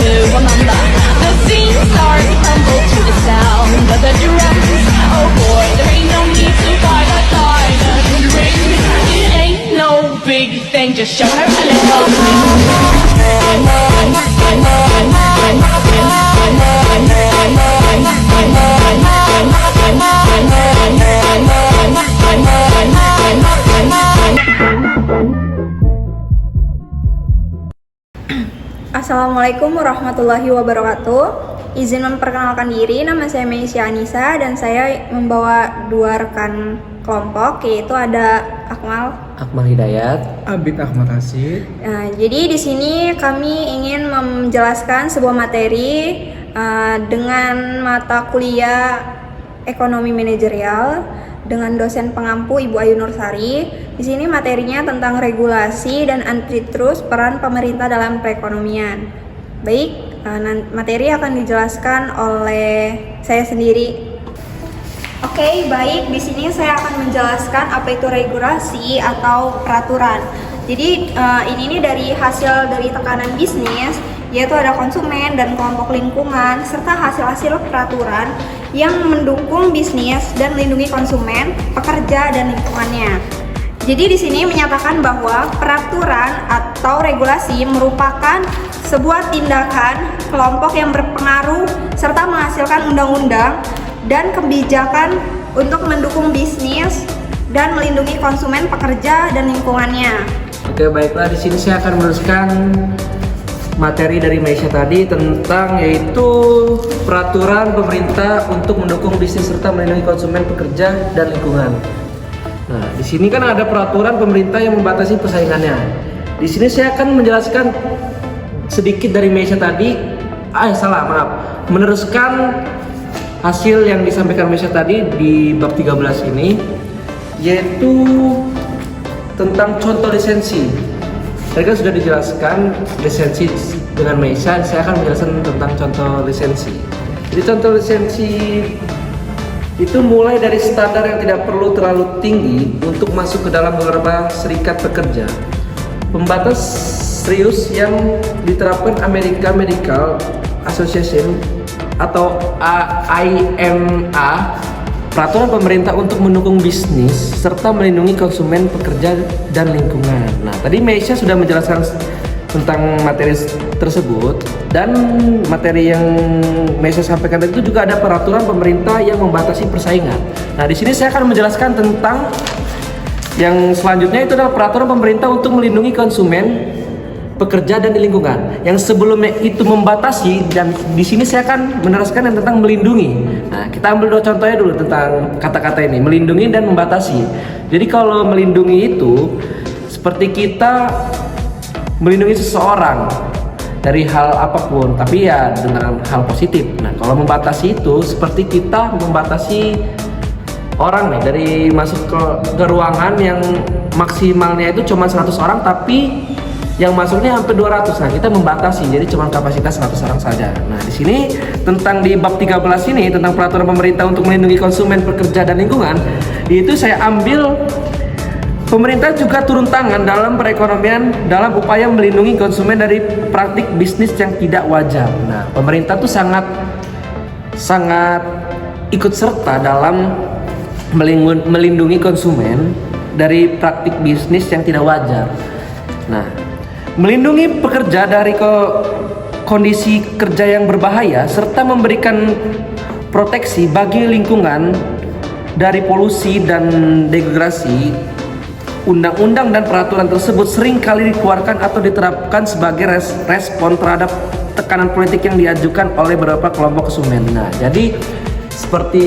to remember. The scene starts to tumble to the sound of the drums. Oh boy, there ain't no need to buy a diamond ring. It ain't no big thing, just show her a little. Assalamualaikum warahmatullahi wabarakatuh. Izin memperkenalkan diri, nama saya Meisya Anissa dan saya membawa dua rekan kelompok, yaitu ada Akmal Hidayat, Abid Ahmad Hasid. Jadi di sini kami ingin menjelaskan sebuah materi dengan mata kuliah ekonomi manajerial dengan dosen pengampu Ibu Ayu Nursari. Di sini materinya tentang regulasi dan antitrust peran pemerintah dalam perekonomian. Baik, materi akan dijelaskan oleh saya sendiri. Oke, baik. Di sini saya akan menjelaskan apa itu regulasi atau peraturan. Jadi ini dari hasil dari tekanan bisnis, yaitu ada konsumen dan kelompok lingkungan serta hasil-hasil peraturan yang mendukung bisnis dan melindungi konsumen, pekerja dan lingkungannya. Jadi di sini menyatakan bahwa peraturan atau regulasi merupakan sebuah tindakan kelompok yang berpengaruh serta menghasilkan undang-undang dan kebijakan untuk mendukung bisnis dan melindungi konsumen, pekerja dan lingkungannya. Oke, baiklah, di sini saya akan meneruskan materi dari Meisya tadi tentang yaitu peraturan pemerintah untuk mendukung bisnis serta melindungi konsumen, pekerja dan lingkungan. Nah, di sini kan ada peraturan pemerintah yang membatasi persaingannya. Di sini saya akan menjelaskan sedikit dari Meisya tadi. Meneruskan hasil yang disampaikan Meisya tadi di bab 13 ini, yaitu tentang contoh lisensi. Tadi kan sudah dijelaskan lisensi dengan Meisya, saya akan menjelaskan tentang contoh lisensi. Jadi contoh lisensi itu mulai dari standar yang tidak perlu terlalu tinggi untuk masuk ke dalam beberapa serikat pekerja. Pembatas serius yang diterapkan American Medical Association atau AIMA, peraturan pemerintah untuk mendukung bisnis serta melindungi konsumen, pekerja dan lingkungan. Nah, tadi Meisya sudah menjelaskan tentang materi tersebut, dan materi yang Meisya sampaikan tadi itu juga ada peraturan pemerintah yang membatasi persaingan. Nah, di sini saya akan menjelaskan tentang yang selanjutnya, itu adalah peraturan pemerintah untuk melindungi konsumen, pekerja dan lingkungan. Yang sebelumnya itu membatasi, dan di sini saya akan meneruskan yang tentang melindungi. Nah, kita ambil dua contohnya dulu tentang kata-kata ini, melindungi dan membatasi. Jadi kalau melindungi itu seperti kita melindungi seseorang dari hal apapun, tapi ya dengan hal positif. Nah, kalau membatasi itu seperti kita membatasi orang nih dari masuk ke ruangan yang maksimalnya itu cuma 100 orang, tapi yang masuknya hampir 200. Nah, kita membatasi, jadi cuma kapasitas 100 orang saja. Nah, di sini tentang di bab 13 ini tentang peraturan pemerintah untuk melindungi konsumen, pekerja dan lingkungan, itu saya ambil pemerintah juga turun tangan dalam perekonomian dalam upaya melindungi konsumen dari praktik bisnis yang tidak wajar. Nah, pemerintah tuh sangat ikut serta dalam melindungi konsumen dari praktik bisnis yang tidak wajar. Nah, melindungi pekerja dari kondisi kerja yang berbahaya serta memberikan proteksi bagi lingkungan dari polusi dan degradasi. Undang-undang dan peraturan tersebut sering kali dikeluarkan atau diterapkan sebagai respon terhadap tekanan politik yang diajukan oleh beberapa kelompok konsumen. Nah, jadi seperti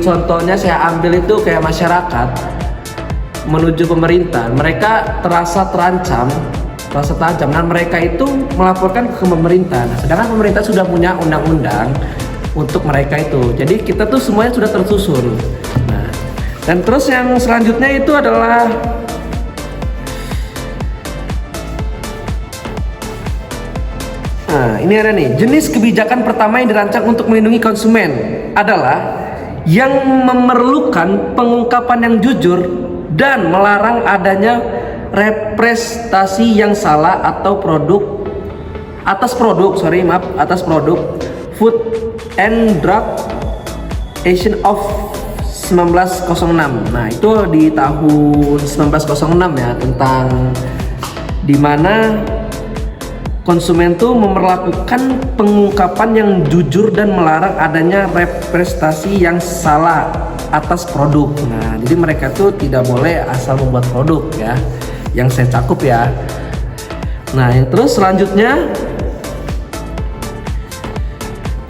contohnya saya ambil itu kayak masyarakat menuju pemerintah, mereka terasa terancam dan mereka itu melaporkan ke pemerintah. Nah, sedangkan pemerintah sudah punya undang-undang untuk mereka itu. Jadi kita tuh semuanya sudah tersusun. Nah, dan terus yang selanjutnya itu adalah ini ada nih, jenis kebijakan pertama yang dirancang untuk melindungi konsumen adalah yang memerlukan pengungkapan yang jujur dan melarang adanya representasi yang salah atau produk atas produk Food and Drug Action of 1906. Nah, itu di tahun 1906 ya, tentang dimana konsumen tuh memperlakukan pengungkapan yang jujur dan melarang adanya representasi yang salah atas produk. Nah, jadi mereka tuh tidak boleh asal membuat produk ya, yang saya cakup ya. Nah, yang terus selanjutnya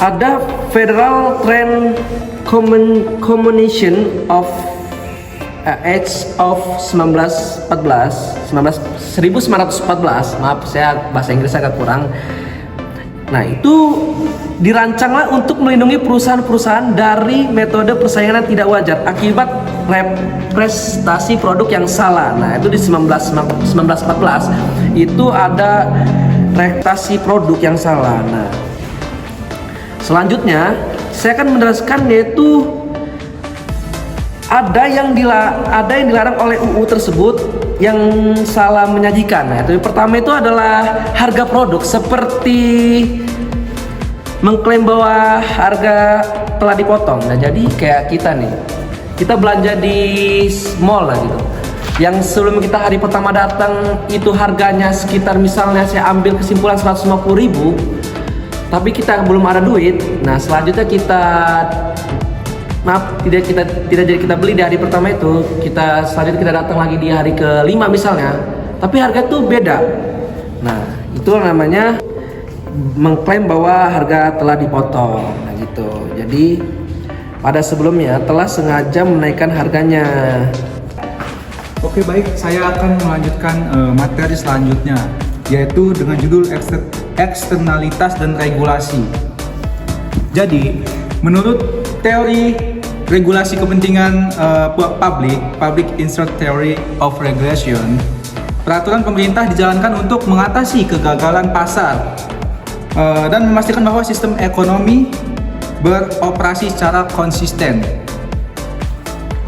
ada Federal Trade Commission of Act of 1914. Maaf, saya bahasa Inggris agak kurang. Nah, itu dirancanglah untuk melindungi perusahaan-perusahaan dari metode persaingan yang tidak wajar akibat representasi produk yang salah. Nah, itu di 1914 itu ada representasi produk yang salah. Nah, selanjutnya saya akan menjelaskan yaitu ada yang dilarang oleh UU tersebut yang salah menyajikan. Nah, itu pertama itu adalah harga produk, seperti mengklaim bahwa harga telah dipotong. Nah, jadi kayak kita nih, kita belanja di mall lah gitu, yang sebelum kita hari pertama datang itu harganya sekitar, misalnya saya ambil kesimpulan 150.000, tapi kita belum ada duit. Nah, selanjutnya tidak jadi kita beli di hari pertama itu, selanjutnya kita datang lagi di hari ke-5 misalnya, tapi harga tuh beda. Nah, itu namanya mengklaim bahwa harga telah dipotong. Nah, gitu. Jadi pada sebelumnya telah sengaja menaikkan harganya. Oke, baik, saya akan melanjutkan materi selanjutnya, yaitu dengan judul eksternalitas dan regulasi. Jadi, menurut teori regulasi kepentingan public interest theory of regulation, peraturan pemerintah dijalankan untuk mengatasi kegagalan pasar dan memastikan bahwa sistem ekonomi beroperasi secara konsisten.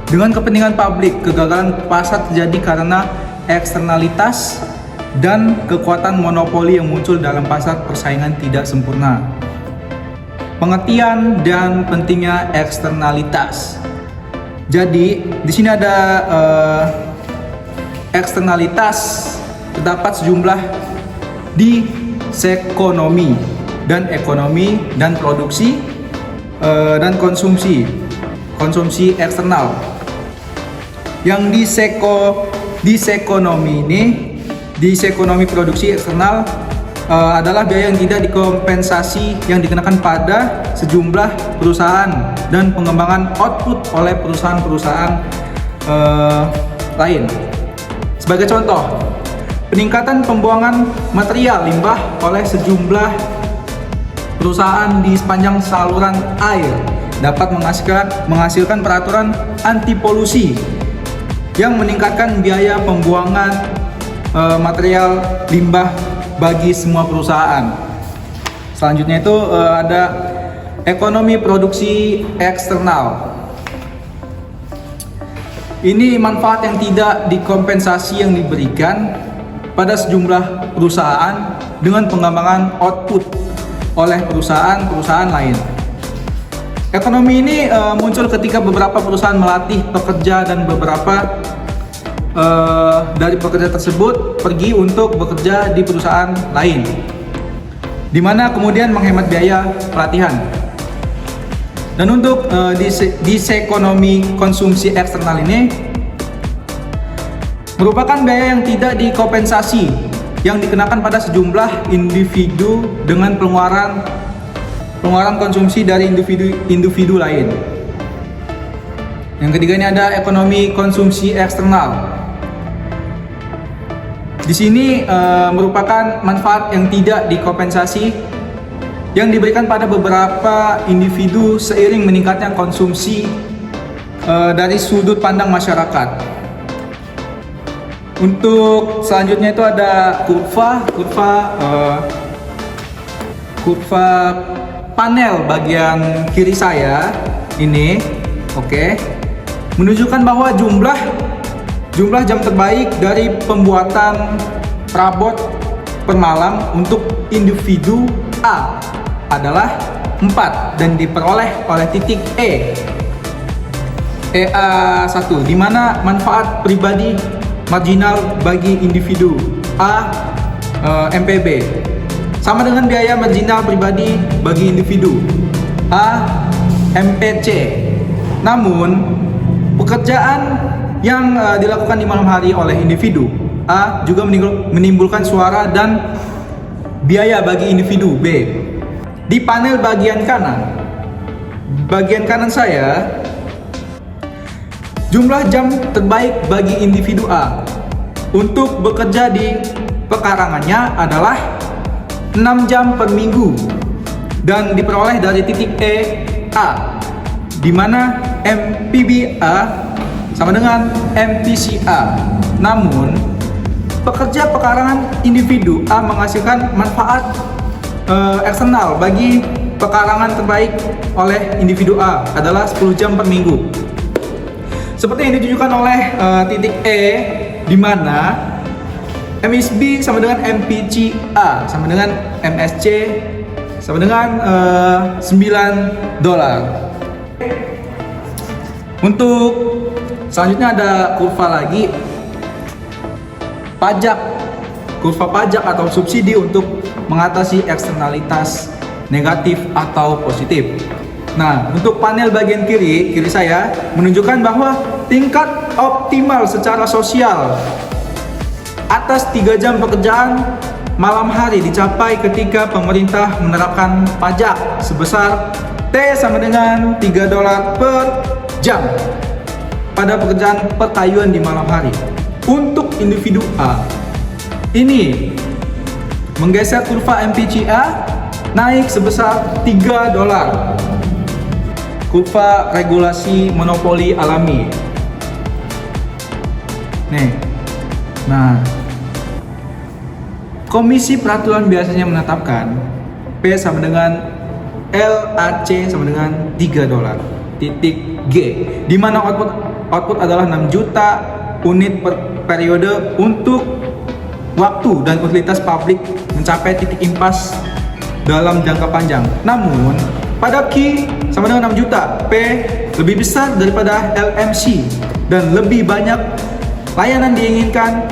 Dengan kepentingan publik, kegagalan pasar terjadi karena eksternalitas dan kekuatan monopoli yang muncul dalam pasar persaingan tidak sempurna. Pengertian dan pentingnya eksternalitas. Jadi di sini ada eksternalitas, terdapat sejumlah disekonomi dan produksi dan konsumsi eksternal. Yang disekonomi produksi eksternal adalah biaya yang tidak dikompensasi yang dikenakan pada sejumlah perusahaan dan pengembangan output oleh perusahaan-perusahaan lain. Sebagai contoh, peningkatan pembuangan material limbah oleh sejumlah perusahaan di sepanjang saluran air dapat menghasilkan peraturan anti polusi yang meningkatkan biaya pembuangan material limbah bagi semua perusahaan. Selanjutnya itu ada ekonomi produksi eksternal. Ini manfaat yang tidak dikompensasi yang diberikan pada sejumlah perusahaan dengan pengembangan output oleh perusahaan-perusahaan lain. Ekonomi ini muncul ketika beberapa perusahaan melatih pekerja dan beberapa dari pekerja tersebut pergi untuk bekerja di perusahaan lain, di mana kemudian menghemat biaya pelatihan. Dan untuk disekonomi konsumsi eksternal ini merupakan biaya yang tidak dikompensasi yang dikenakan pada sejumlah individu dengan pengeluaran konsumsi dari individu lain. Yang ketiga ini ada ekonomi konsumsi eksternal. Di sini merupakan manfaat yang tidak dikompensasi yang diberikan pada beberapa individu seiring meningkatnya konsumsi dari sudut pandang masyarakat. Untuk selanjutnya itu ada kurva panel bagian kiri saya ini, oke, menunjukkan bahwa jumlah jam terbaik dari pembuatan perabot per malam untuk individu A adalah 4 dan diperoleh oleh titik EA1, di mana manfaat pribadi marginal bagi individu A MPB sama dengan biaya marginal pribadi bagi individu A MPC. Namun pekerjaan yang dilakukan di malam hari oleh individu A juga menimbulkan suara dan biaya bagi individu B. Di panel bagian kanan saya, jumlah jam terbaik bagi individu A untuk bekerja di pekarangannya adalah 6 jam per minggu dan diperoleh dari titik A, di mana MPB A sama dengan MPC A. Namun pekerja pekarangan individu A menghasilkan manfaat eksternal bagi pekarangan terbaik oleh individu A adalah 10 jam per minggu. Seperti yang ditunjukkan oleh titik E, di mana MSB sama dengan MPC A sama dengan MSC sama dengan $9. Untuk selanjutnya ada kurva lagi, kurva pajak atau subsidi untuk mengatasi eksternalitas negatif atau positif. Nah, untuk panel bagian kiri saya menunjukkan bahwa tingkat optimal secara sosial atas 3 jam pekerjaan malam hari dicapai ketika pemerintah menerapkan pajak sebesar T sama dengan $3 per jam pada pekerjaan perkayuan di malam hari. Untuk individu A ini menggeser kurva MPCA naik sebesar $3. Kurva regulasi monopoli alami. Nah, Komisi Peraturan biasanya menetapkan P sama dengan LAC sama dengan $3. Titik G, di mana output adalah 6 juta unit per periode untuk waktu dan utilitas publik mencapai titik impas dalam jangka panjang. Namun pada Q sama dengan 6 juta, P lebih besar daripada LMC dan lebih banyak layanan diinginkan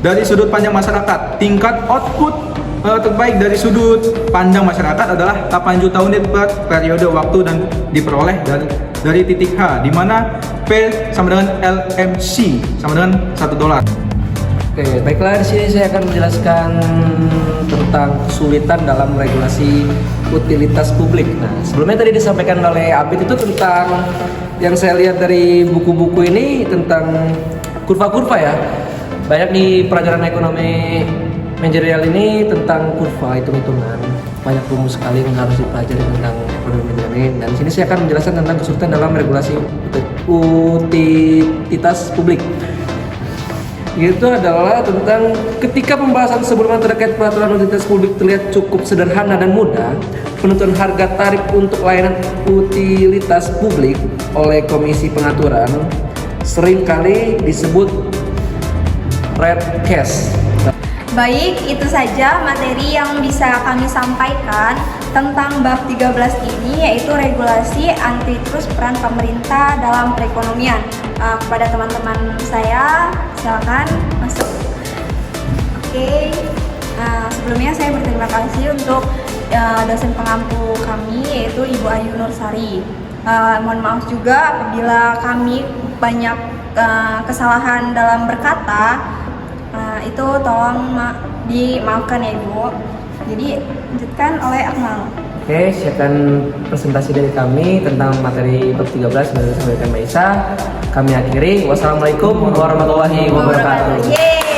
dari sudut pandang masyarakat. Tingkat output terbaik dari sudut pandang masyarakat adalah 8 juta unit per periode waktu dan diperoleh dari titik H, di mana P sama dengan LMC sama dengan $1. Oke, baiklah, di sini saya akan menjelaskan tentang kesulitan dalam regulasi utilitas publik. Nah, sebelumnya tadi disampaikan oleh Abid itu tentang yang saya lihat dari buku-buku ini tentang kurva-kurva ya. Banyak di pelajaran ekonomi manajerial ini tentang kurva, hitung-hitungan. Banyak rumus sekali yang harus dipelajari tentang ekonomi manajerial. Dan di sini saya akan menjelaskan tentang kesulitan dalam regulasi utilitas publik. Itu adalah tentang ketika pembahasan sebelumnya terkait peraturan utilitas publik terlihat cukup sederhana dan mudah, penentuan harga tarif untuk layanan utilitas publik oleh Komisi Pengaturan seringkali disebut rate case. Baik, itu saja materi yang bisa kami sampaikan tentang bab 13 ini, yaitu regulasi antitrust peran pemerintah dalam perekonomian. Kepada teman-teman saya, silakan masuk. Oke, sebelumnya saya berterima kasih untuk dosen pengampu kami, yaitu Ibu Ayu Nursari. Mohon maaf juga apabila kami banyak kesalahan dalam berkata. Itu tolong dimaafkan ya Ibu. Jadi lanjutkan oleh Akmal. Oke, sekian presentasi dari kami tentang materi bab 13 dari Maisa. Kami akhiri. Wassalamualaikum warahmatullahi wabarakatuh. Yeay.